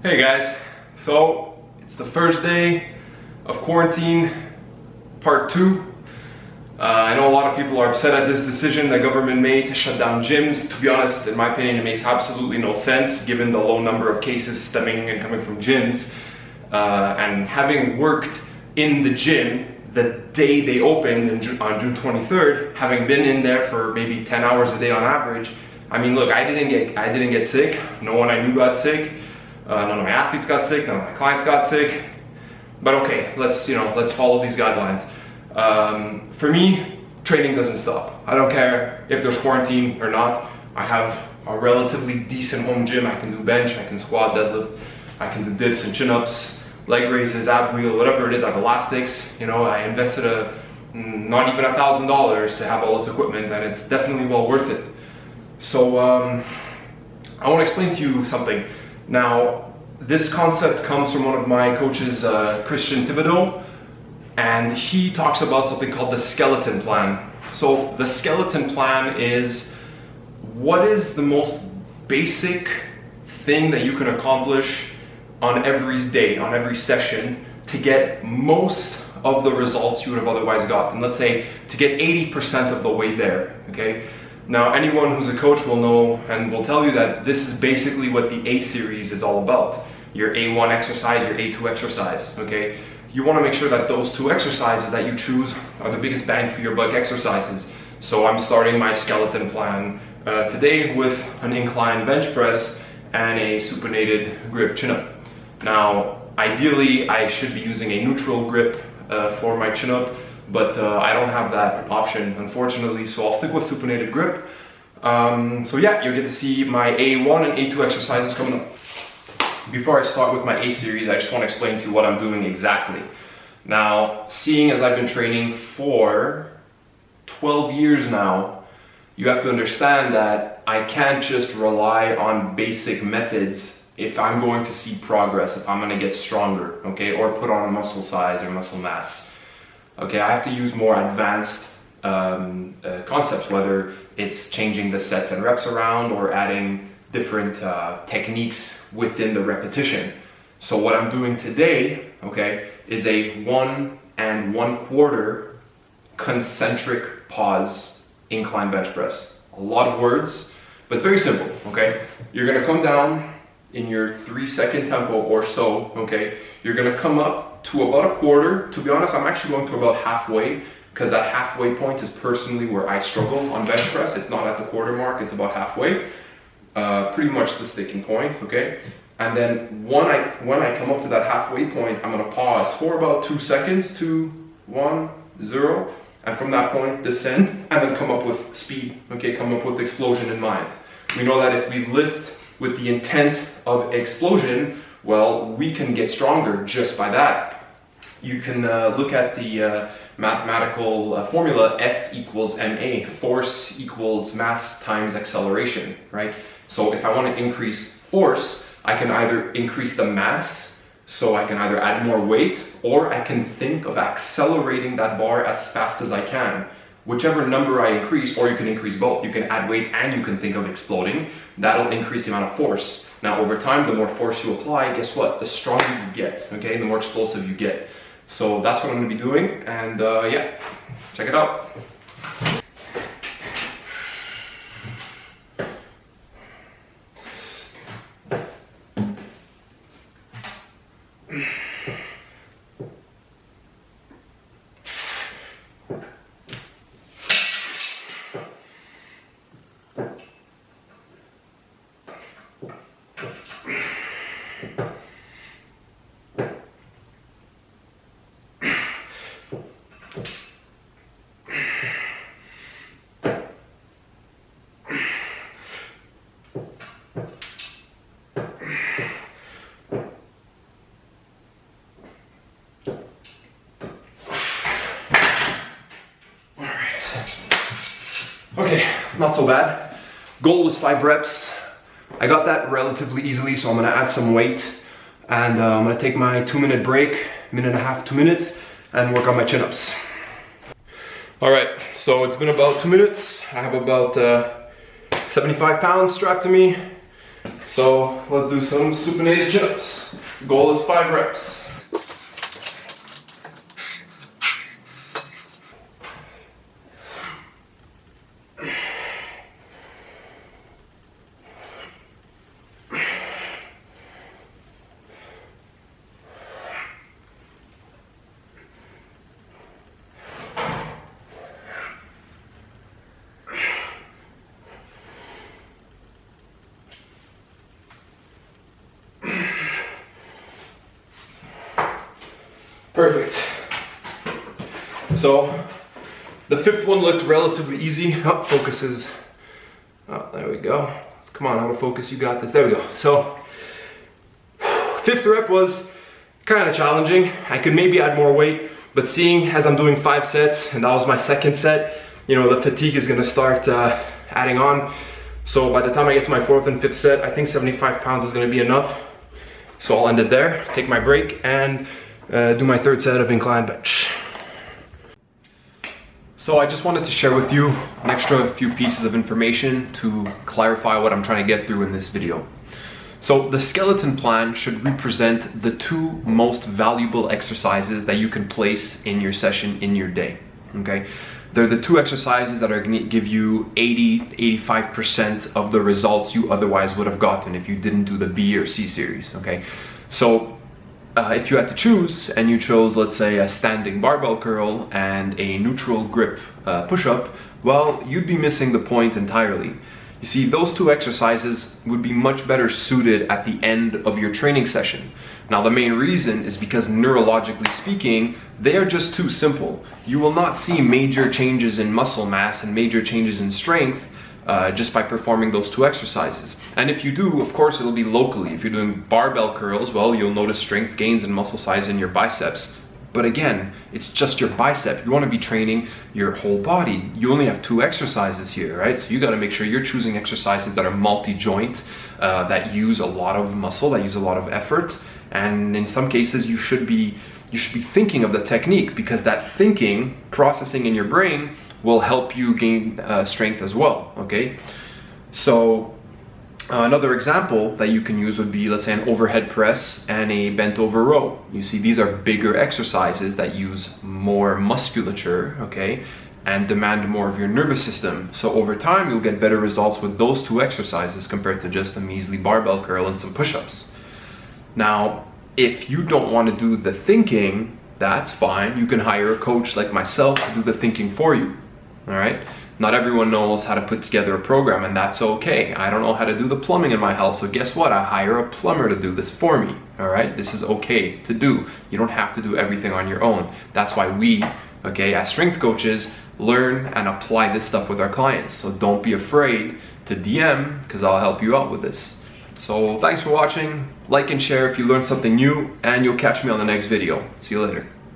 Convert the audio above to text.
Hey guys, so it's the first day of quarantine, part 2. I know a lot of people are upset at this decision the government made to shut down gyms. To be honest, in my opinion, it makes absolutely no sense given the low number of cases stemming and coming from gyms. And having worked in the gym the day they opened on June 23rd, having been in there for maybe 10 hours a day on average, I mean, look, I didn't get sick. No one I knew got sick. None of my athletes got sick. None of my clients got sick. But okay, let's follow these guidelines. For me, training doesn't stop. I don't care if there's quarantine or not. I have a relatively decent home gym. I can do bench, I can squat, deadlift, I can do dips and chin-ups, leg raises, ab wheel, whatever it is. I have elastics. I invested not even $1,000 to have all this equipment, and it's definitely well worth it. So I want to explain to you something. Now, this concept comes from one of my coaches, Christian Thibaudeau, and he talks about something called the skeleton plan. So the skeleton plan is what is the most basic thing that you can accomplish on every day, on every session, to get most of the results you would have otherwise gotten. Let's say to get 80% of the way there, okay? Now, anyone who's a coach will know and will tell you that this is basically what the A series is all about. Your A1 exercise, your A2 exercise, okay? You want to make sure that those two exercises that you choose are the biggest bang for your buck exercises. So I'm starting my skeleton plan today with an incline bench press and a supinated grip chin-up. Now, ideally, I should be using a neutral grip for my chin-up, but I don't have that option, unfortunately, so I'll stick with supinated grip. So yeah, you'll get to see my A1 and A2 exercises coming up. Before I start with my A series, I just want to explain to you what I'm doing exactly. Now, seeing as I've been training for 12 years now, you have to understand that I can't just rely on basic methods if I'm going to see progress, if I'm going to get stronger, okay, or put on muscle size or muscle mass. Okay, I have to use more advanced concepts, whether it's changing the sets and reps around or adding different techniques within the repetition. So what I'm doing today, okay, is a 1 1/4 concentric pause incline bench press. A lot of words, but it's very simple, okay? You're gonna come down in your 3-second tempo or so, okay? You're gonna come up to about a quarter. To be honest, I'm actually going to about halfway, because that halfway point is personally where I struggle on bench press. It's not at the quarter mark, it's about halfway. Pretty much the sticking point, okay? And then when I come up to that halfway point, I'm gonna pause for about 2 seconds, 2, 1, 0, and from that point, descend, and then come up with speed, okay? Come up with explosion in mind. We know that if we lift with the intent of explosion, well, we can get stronger just by that. You can look at the mathematical formula F equals ma, force equals mass times acceleration, right? So if I want to increase force, I can either increase the mass, so I can either add more weight, or I can think of accelerating that bar as fast as I can. Whichever number I increase, or you can increase both. You can add weight and you can think of exploding. That'll increase the amount of force. Now over time, the more force you apply, guess what? The stronger you get, okay? The more explosive you get. So that's what I'm gonna be doing, and yeah, check it out. Okay, not so bad. Goal was 5 reps. I got that relatively easily, so I'm gonna add some weight. And I'm gonna take my 2-minute break, 1.5 to 2 minutes, and work on my chin-ups. All right, so it's been about 2 minutes. I have about 75 pounds strapped to me. So let's do some supinated chin-ups. Goal is 5 reps. Perfect. So the 5th one looked relatively easy. Oh, focuses. Oh, there we go. Come on, autofocus, you got this. There we go. So 5th rep was kind of challenging. I could maybe add more weight, but seeing as I'm doing 5 sets and that was my 2nd set, you know, the fatigue is gonna start adding on. So by the time I get to my 4th and 5th set, I think 75 pounds is gonna be enough. So I'll end it there, take my break, and do my 3rd set of incline bench. So I just wanted to share with you an extra few pieces of information to clarify what I'm trying to get through in this video. So the skeleton plan should represent the 2 most valuable exercises that you can place in your session in your day, okay? They're the 2 exercises that are gonna give you 80-85% of the results you otherwise would have gotten if you didn't do the B or C series, okay? So if you had to choose and you chose, let's say, a standing barbell curl and a neutral grip push-up, well, you'd be missing the point entirely. You see, those 2 exercises would be much better suited at the end of your training session. Now, the main reason is because neurologically speaking, they are just too simple. You will not see major changes in muscle mass and major changes in strength just by performing those 2 exercises. And if you do, of course, it'll be locally. If you're doing barbell curls, well, you'll notice strength gains and muscle size in your biceps. But again, it's just your bicep. You want to be training your whole body. You only have 2 exercises here, right? So you got to make sure you're choosing exercises that are multi-joint, that use a lot of muscle, that use a lot of effort. And in some cases, you should be thinking of the technique, because that thinking, processing in your brain, will help you gain strength as well, okay? So another example that you can use would be, let's say, an overhead press and a bent over row. You see, these are bigger exercises that use more musculature, okay, and demand more of your nervous system. So over time, you'll get better results with those 2 exercises compared to just a measly barbell curl and some push-ups. Now, if you don't want to do the thinking, that's fine. You can hire a coach like myself to do the thinking for you, all right? Not everyone knows how to put together a program, and that's okay. I don't know how to do the plumbing in my house, so guess what? I hire a plumber to do this for me, all right? This is okay to do. You don't have to do everything on your own. That's why we, okay, as strength coaches, learn and apply this stuff with our clients. So don't be afraid to DM, because I'll help you out with this. So thanks for watching. Like and share if you learned something new, and you'll catch me on the next video. See you later.